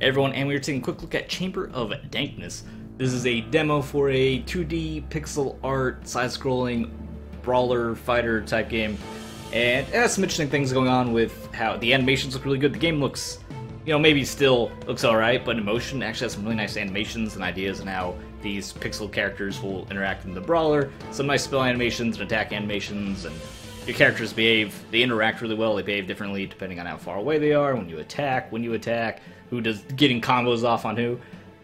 Everyone, and we are taking a quick look at Chamber of Dankness. This is a demo for a 2D pixel art, side-scrolling, brawler, fighter type game, and it has some interesting things going on with how the animations look really good. The game looks, maybe still looks alright, but in motion actually has some really nice animations and ideas on how these pixel characters will interact in the brawler. Some nice spell animations and attack animations, and your characters they interact really well. They behave differently depending on how far away they are, when you attack, who does getting combos off on who.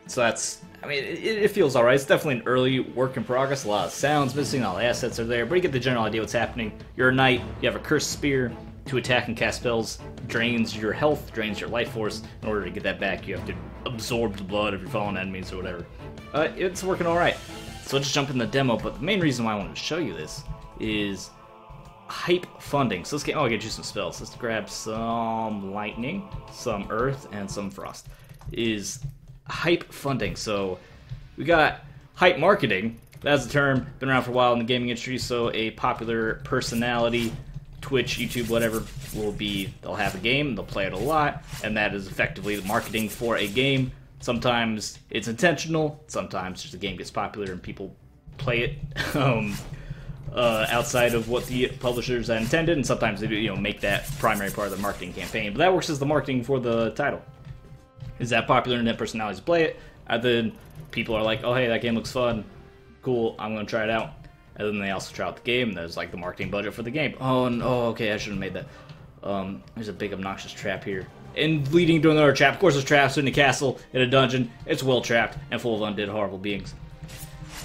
So that's, it feels alright. It's definitely an early work in progress. A lot of sounds missing, all the assets are there, but you get the general idea what's happening. You're a knight, you have a cursed spear. To attack and cast spells drains your health, drains your life force. In order to get that back, you have to absorb the blood of your fallen enemies or whatever. It's working alright. So let's jump in the demo, but the main reason why I wanted to show you this is hype funding. So let's get, I'll get you some spells. Let's grab some lightning, some earth, and some frost. Is hype funding. So we got hype marketing. That's a term, been around for a while in the gaming industry. So a popular personality, Twitch, YouTube, whatever, they'll have a game, they'll play it a lot, and that is effectively the marketing for a game. Sometimes it's intentional, sometimes just the game gets popular and people play it outside of what the publishers had intended, and sometimes they do, make that primary part of the marketing campaign. But that works as the marketing for the title. Is that popular and then personalities play it, and then people are like, oh hey, that game looks fun, cool, I'm gonna try it out. And then they also try out the game, and there's like the marketing budget for the game. Oh, okay, I should have made that. There's a big obnoxious trap here. And leading to another trap. Of course, there's traps in a castle, in a dungeon. It's well trapped and full of undead, horrible beings.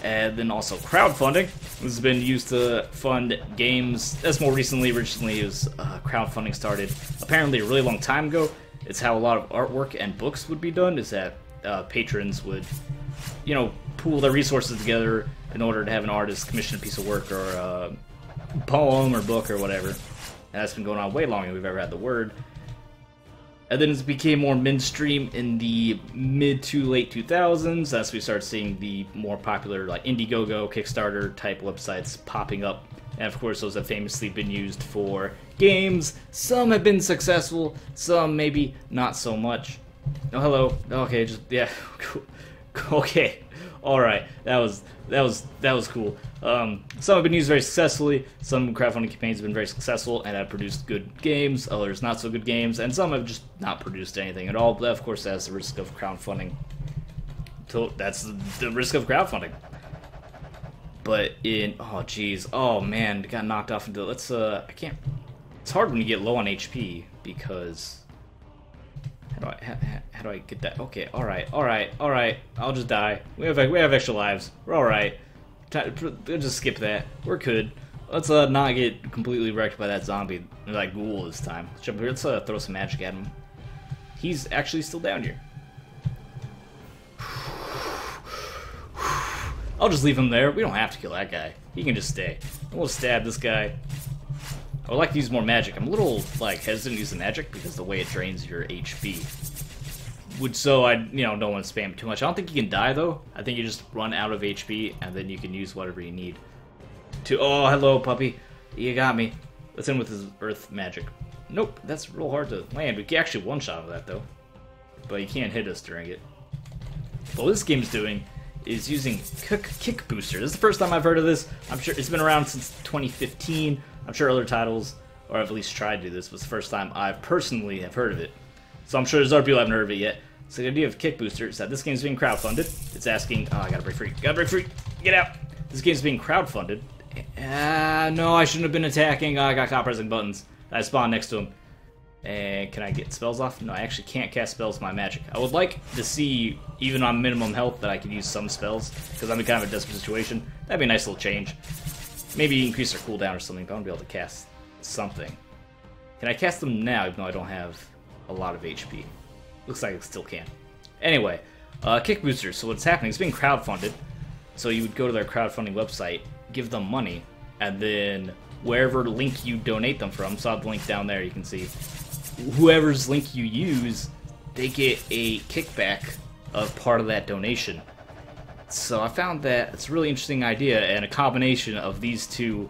And then also crowdfunding. This has been used to fund games. That's more recently. Originally, it was crowdfunding started apparently a really long time ago. It's how a lot of artwork and books would be done, is that patrons would, pool their resources together in order to have an artist commission a piece of work or a poem or book or whatever. And that's been going on way longer than we've ever had the word. And then it became more mainstream in the mid to late 2000s. That's when we started seeing the more popular like Indiegogo, Kickstarter type websites popping up. And of course those have famously been used for games. Some have been successful, some maybe not so much. Oh, hello. Okay, yeah. Okay. Alright, that was cool. Some have been used very successfully, some crowdfunding campaigns have been very successful and have produced good games, others not so good games, and some have just not produced anything at all, but of course that's the risk of crowdfunding. So that's the risk of crowdfunding. But oh man, got knocked off into, it's hard when you get low on HP, because how do I get that? Okay, alright. I'll just die. We have extra lives. We're alright. We'll just skip that. We're good. Let's not get completely wrecked by that zombie, that ghoul this time. Let's jump here. Let's throw some magic at him. He's actually still down here. I'll just leave him there. We don't have to kill that guy. He can just stay. And we'll stab this guy. I would like to use more magic. I'm a little hesitant to use the magic because the way it drains your HP. So I don't want to spam it too much. I don't think you can die though. I think you just run out of HP and then you can use whatever you need. Oh, hello puppy. You got me. Let's end with his earth magic. Nope, that's real hard to land. We can actually one-shot that though. But you can't hit us during it. What this game's doing is using kick booster. This is the first time I've heard of this. I'm sure it's been around since 2015. I'm sure other titles, or I've at least tried to do this, but it's the first time I personally have heard of it. So I'm sure there's other people who haven't heard of it yet. So the idea of kick booster is that this game's being crowdfunded. It's asking, I gotta break free, get out. This game's being crowdfunded. No, I shouldn't have been attacking. I got caught pressing buttons. I spawned next to him. And can I get spells off? No, I actually can't cast spells with my magic. I would like to see, even on minimum health, that I could use some spells, because I'm in kind of a desperate situation. That'd be a nice little change. Maybe increase their cooldown or something, but I want to be able to cast something. Can I cast them now, even though I don't have a lot of HP? Looks like I still can. Anyway, kick boosters. So what's happening, it's being crowdfunded. So you would go to their crowdfunding website, give them money, and then wherever link you donate them from, so I have the link down there, you can see, whoever's link you use, they get a kickback of part of that donation. So I found that it's a really interesting idea, and a combination of these two,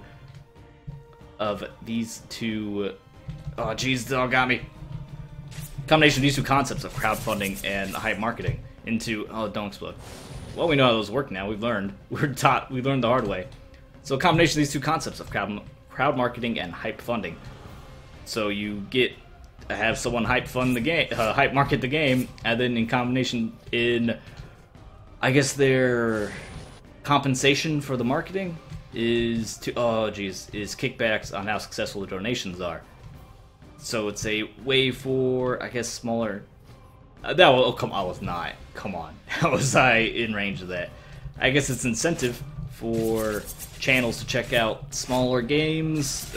oh jeez, the dog got me. Combination of these two concepts of crowdfunding and hype marketing into, oh, don't explode. Well, we know how those work now. We've learned. We learned the hard way. So a combination of these two concepts of crowd marketing and hype funding. So you have someone hype fund the game, hype market the game, and then in combination I guess their compensation for the marketing is is kickbacks on how successful the donations are. So it's a way for, I guess, smaller. I was not. Come on, how was I in range of that? I guess it's incentive for channels to check out smaller games,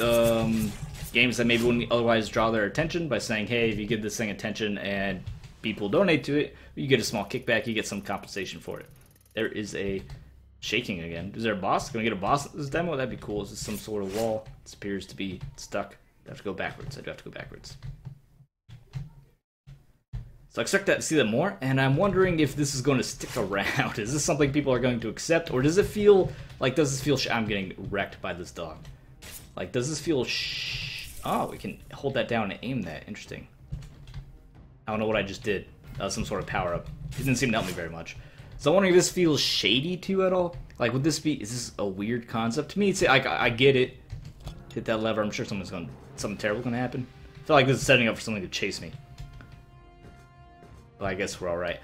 games that maybe wouldn't otherwise draw their attention by saying, hey, if you give this thing attention and people donate to it, you get a small kickback, you get some compensation for it. There is a shaking again. Is there a boss? Can we get a boss in this demo? That'd be cool. Is this some sort of wall? This appears to be stuck. I have to go backwards. I do have to go backwards. So I expect to see that more, and I'm wondering if this is going to stick around. Is this something people are going to accept, or does it feel like, I'm getting wrecked by this dog. Like, does this feel oh, we can hold that down and aim that. Interesting. I don't know what I just did. Some sort of power-up. It didn't seem to help me very much. So I'm wondering if this feels shady to you at all? Like, is this a weird concept? To me, it's I get it. Hit that lever, I'm sure something terrible gonna happen. I feel like this is setting up for something to chase me. But I guess we're alright.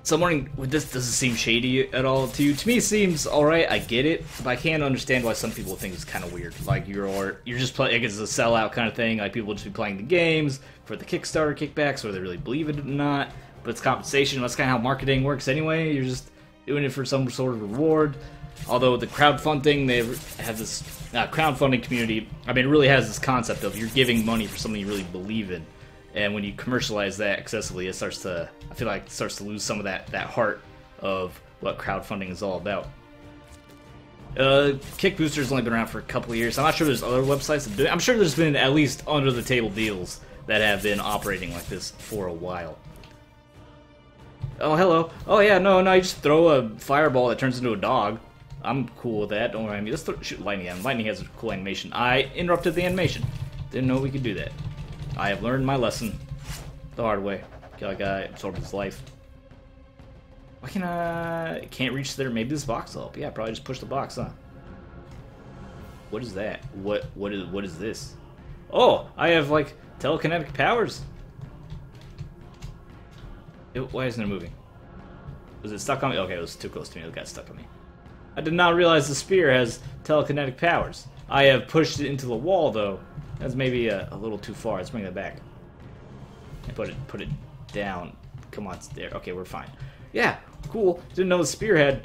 So I'm wondering, does this seem shady at all to you? To me, it seems alright, I get it, but I can't understand why some people think it's kind of weird. Like, you're just playing, I guess it's a sellout kind of thing, like people will just be playing the games for the Kickstarter kickbacks, whether they really believe it or not, but it's compensation. That's kind of how marketing works anyway. You're just doing it for some sort of reward. Although the crowdfunding, they have this crowdfunding community, I mean, it really has this concept of you're giving money for something you really believe in. And when you commercialize that excessively, I feel like it starts to lose some of that heart of what crowdfunding is all about. Kickbooster's only been around for a couple of years. I'm not sure there's other websites that do it. I'm sure there's been at least under-the-table deals that have been operating like this for a while. Oh, hello. Oh, yeah, no, you just throw a fireball that turns into a dog. I'm cool with that. Don't worry. Let's shoot lightning at him. Lightning has a cool animation. I interrupted the animation. Didn't know we could do that. I have learned my lesson the hard way. Kill a guy, absorb his life. Why can I can't reach there? Maybe this box will help. Yeah, probably just push the box, huh? What is that? What is this? Oh, I have like telekinetic powers. Why isn't it moving? Was it stuck on me? Okay, it was too close to me. It got stuck on me. I did not realize the spear has telekinetic powers. I have pushed it into the wall, though. That's maybe a little too far. Let's bring that back. And put it down. Come on, it's there. Okay, we're fine. Yeah, cool. Didn't know the spear had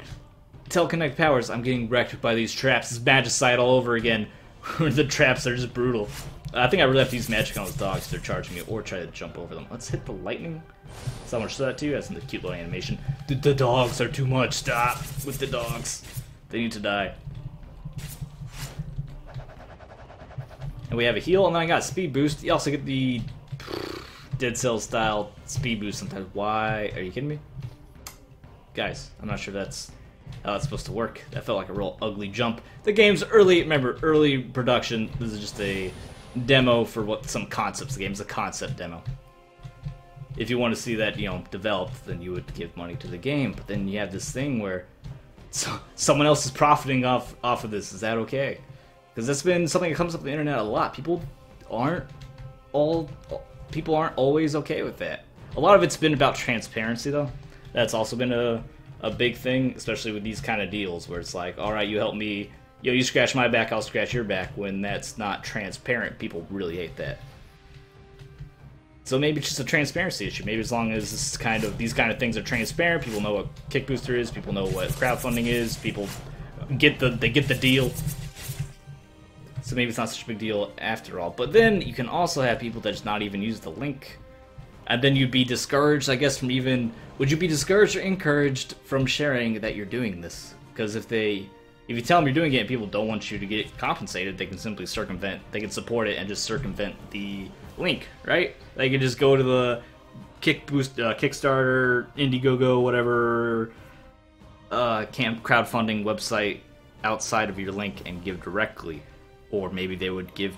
telekinetic powers. I'm getting wrecked by these traps. It's magicite all over again. The traps are just brutal. I think I really have to use magic on those dogs if they're charging me, or try to jump over them. Let's hit the lightning. Someone should that too. That's the cute little animation. The dogs are too much. Stop with the dogs. They need to die. And we have a heal, and then I got a speed boost. You also get the Dead Cells style speed boost sometimes. Why? Are you kidding me? Guys, I'm not sure that's how it's supposed to work. That felt like a real ugly jump. The game's early production. This is just a demo for some concepts. The game's a concept demo. If you want to see that, developed, then you would give money to the game. But then you have this thing where someone else is profiting off of this. Is that okay? Because that's been something that comes up on the internet a lot. People aren't always okay with that. A lot of it's been about transparency, though. That's also been a big thing, especially with these kind of deals, where it's like, all right, you help me, you scratch my back, I'll scratch your back. When that's not transparent, people really hate that. So maybe it's just a transparency issue. Maybe as long as these kind of things are transparent, people know what Kickbooster is, people know what crowdfunding is, people get the deal. So maybe it's not such a big deal after all. But then you can also have people that just not even use the link. And then you'd be discouraged, I guess, from even... Would you be discouraged or encouraged from sharing that you're doing this? Because if you tell them you're doing it and people don't want you to get compensated, they can simply they can support it and just circumvent the link, right? They can just go to the Kickstarter, Indiegogo, whatever crowdfunding website outside of your link and give directly. Or maybe they would give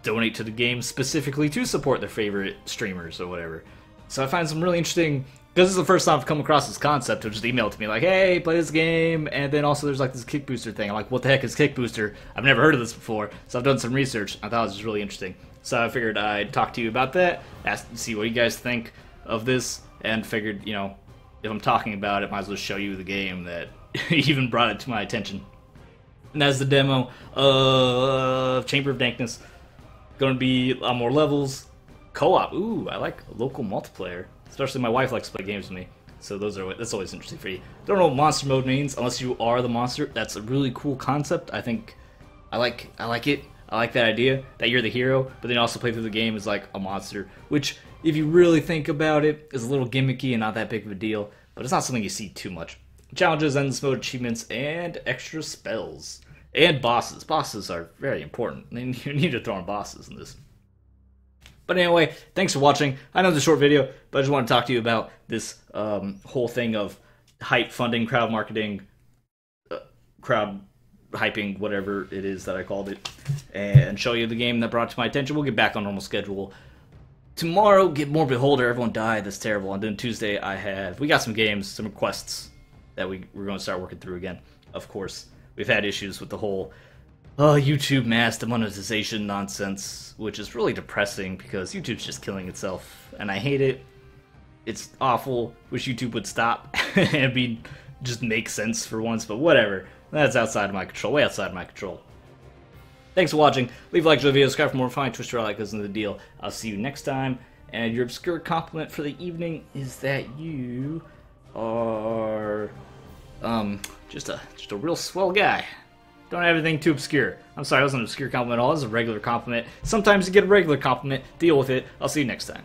donate to the game specifically to support their favorite streamers or whatever. So I find some really interesting, because this is the first time I've come across this concept, which just emailed to me like, hey, play this game, and then also there's like this kick booster thing. I'm like, what the heck is kick booster? I've never heard of this before, so I've done some research. I thought it was really interesting. So I figured I'd talk to you about that, see what you guys think of this, and figured, you know, if I'm talking about it, might as well show you the game that even brought it to my attention. And that's the demo of Chamber of Dankness. Going to be a lot more levels. Co-op. Ooh, I like local multiplayer. Especially my wife likes to play games with me. So that's always interesting for you. Don't know what monster mode means unless you are the monster. That's a really cool concept. I think I like it. I like that idea that you're the hero, but then also play through the game as like a monster, which if you really think about it is a little gimmicky and not that big of a deal, but it's not something you see too much. Challenges, endless mode achievements, and extra spells. And bosses. Bosses are very important. You need to throw in bosses in this. But anyway, thanks for watching. I know it's a short video, but I just want to talk to you about this whole thing of hype funding, crowd marketing, crowd hyping, whatever it is that I called it, and show you the game that brought it to my attention. We'll get back on normal schedule. Tomorrow, get more Beholder. Everyone died. That's terrible. And then Tuesday, we got some games, some requests that we're going to start working through again. Of course, we've had issues with the whole YouTube mass demonetization nonsense, which is really depressing because YouTube's just killing itself, and I hate it. It's awful. Wish YouTube would stop and just make sense for once, but whatever. That's outside of my control, way outside of my control. Thanks for watching. Leave a like to the video, subscribe for more fine Twister, all that goes into the deal. I'll see you next time. And your obscure compliment for the evening is that you are just a real swell guy. Don't have anything too obscure. I'm sorry, it wasn't an obscure compliment at all. It was a regular compliment. Sometimes you get a regular compliment. Deal with it. I'll see you next time.